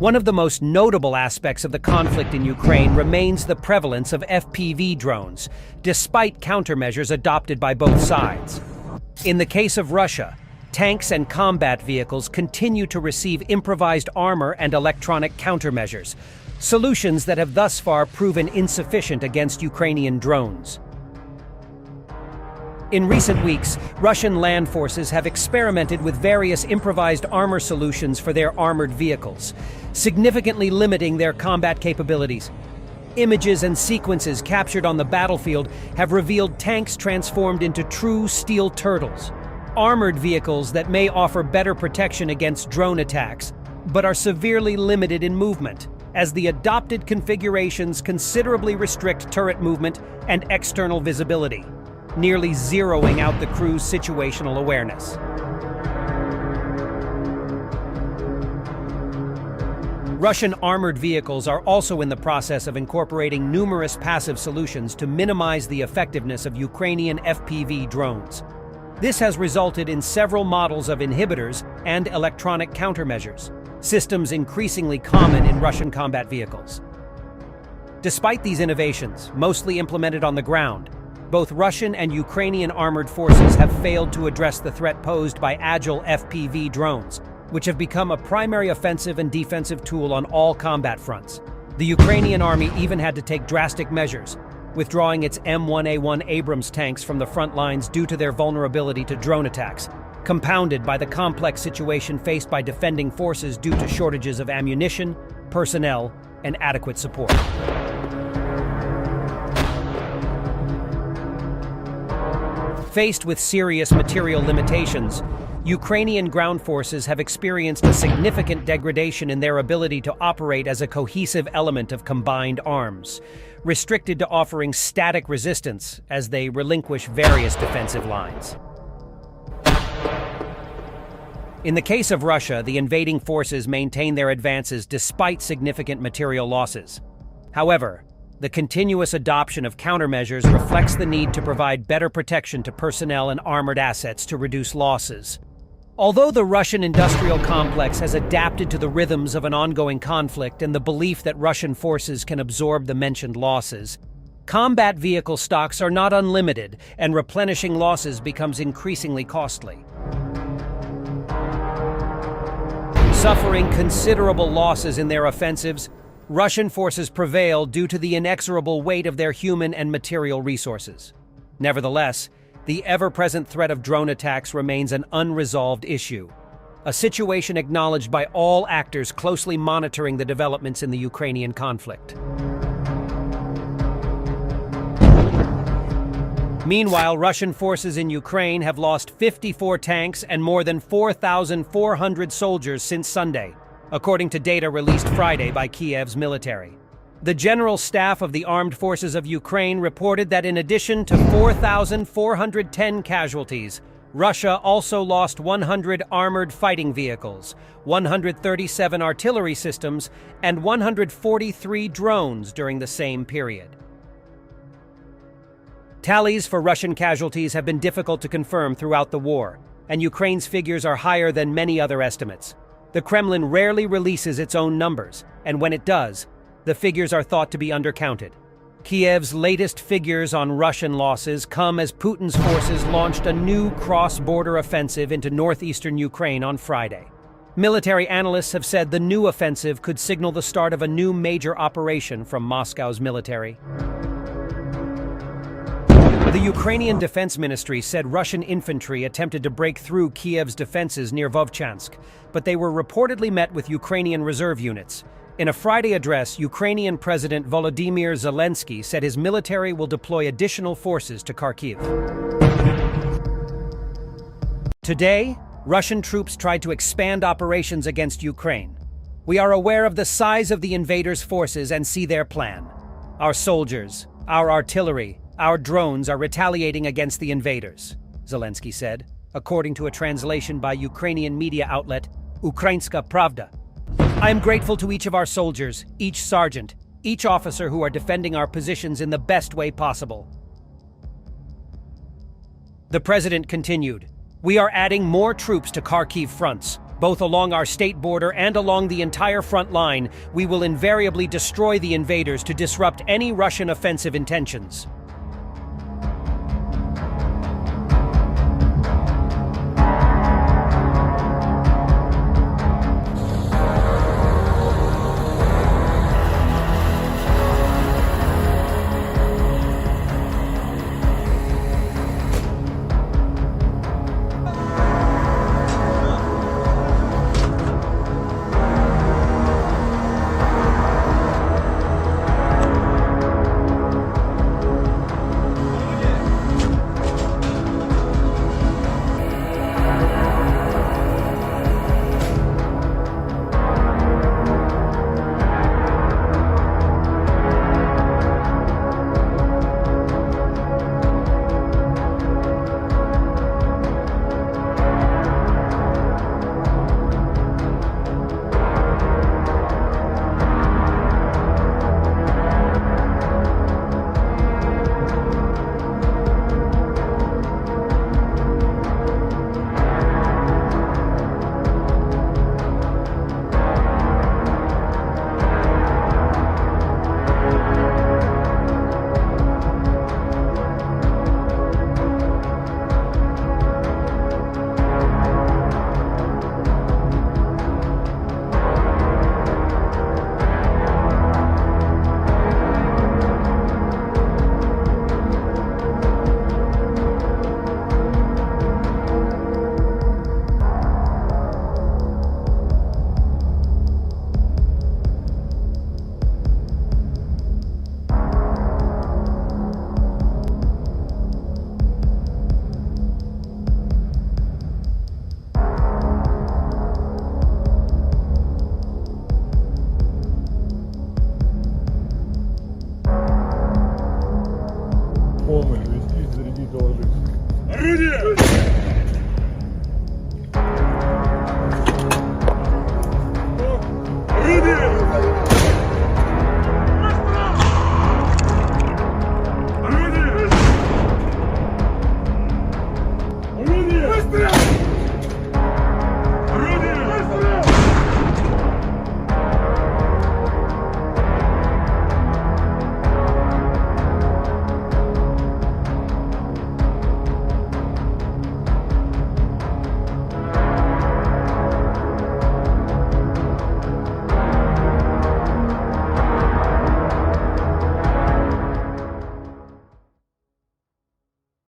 One of the most notable aspects of the conflict in Ukraine remains the prevalence of FPV drones, despite countermeasures adopted by both sides. In the case of Russia, tanks and combat vehicles continue to receive improvised armor and electronic countermeasures, solutions that have thus far proven insufficient against Ukrainian drones. In recent weeks, Russian land forces have experimented with various improvised armor solutions for their armored vehicles, significantly limiting their combat capabilities. Images and sequences captured on the battlefield have revealed tanks transformed into true steel turtles, armored vehicles that may offer better protection against drone attacks, but are severely limited in movement, as the adopted configurations considerably restrict turret movement and external visibility, nearly zeroing out the crew's situational awareness. Russian armored vehicles are also in the process of incorporating numerous passive solutions to minimize the effectiveness of Ukrainian FPV drones. This has resulted in several models of inhibitors and electronic countermeasures, systems increasingly common in Russian combat vehicles. Despite these innovations, mostly implemented on the ground, both Russian and Ukrainian armored forces have failed to address the threat posed by agile FPV drones, which have become a primary offensive and defensive tool on all combat fronts. The Ukrainian army even had to take drastic measures, withdrawing its M1A1 Abrams tanks from the front lines due to their vulnerability to drone attacks, compounded by the complex situation faced by defending forces due to shortages of ammunition, personnel, and adequate support. Faced with serious material limitations, Ukrainian ground forces have experienced a significant degradation in their ability to operate as a cohesive element of combined arms, restricted to offering static resistance as they relinquish various defensive lines. In the case of Russia, the invading forces maintain their advances despite significant material losses. However, the continuous adoption of countermeasures reflects the need to provide better protection to personnel and armored assets to reduce losses. Although the Russian industrial complex has adapted to the rhythms of an ongoing conflict and the belief that Russian forces can absorb the mentioned losses, combat vehicle stocks are not unlimited, and replenishing losses becomes increasingly costly. Suffering considerable losses in their offensives, Russian forces prevail due to the inexorable weight of their human and material resources. Nevertheless, the ever-present threat of drone attacks remains an unresolved issue, a situation acknowledged by all actors closely monitoring the developments in the Ukrainian conflict. Meanwhile, Russian forces in Ukraine have lost 54 tanks and more than 4,400 soldiers since Sunday, according to data released Friday by Kiev's military. The General Staff of the Armed Forces of Ukraine reported that in addition to 4,410 casualties, Russia also lost 100 armored fighting vehicles, 137 artillery systems, and 143 drones during the same period. Tallies for Russian casualties have been difficult to confirm throughout the war, and Ukraine's figures are higher than many other estimates. The Kremlin rarely releases its own numbers, and when it does, the figures are thought to be undercounted. Kiev's latest figures on Russian losses come as Putin's forces launched a new cross-border offensive into northeastern Ukraine on Friday. Military analysts have said the new offensive could signal the start of a new major operation from Moscow's military. The Ukrainian Defense Ministry said Russian infantry attempted to break through Kiev's defenses near Vovchansk, but they were reportedly met with Ukrainian reserve units. In a Friday address, Ukrainian President Volodymyr Zelensky said his military will deploy additional forces to Kharkiv. Today, Russian troops tried to expand operations against Ukraine. We are aware of the size of the invaders' forces and see their plan. Our soldiers, our artillery, our drones are retaliating against the invaders, Zelensky said, according to a translation by Ukrainian media outlet Ukrainska Pravda. I am grateful to each of our soldiers, each sergeant, each officer who are defending our positions in the best way possible. The president continued, "We are adding more troops to Kharkiv fronts. both along our state border and along the entire front line. We will invariably destroy the invaders to disrupt any Russian offensive intentions.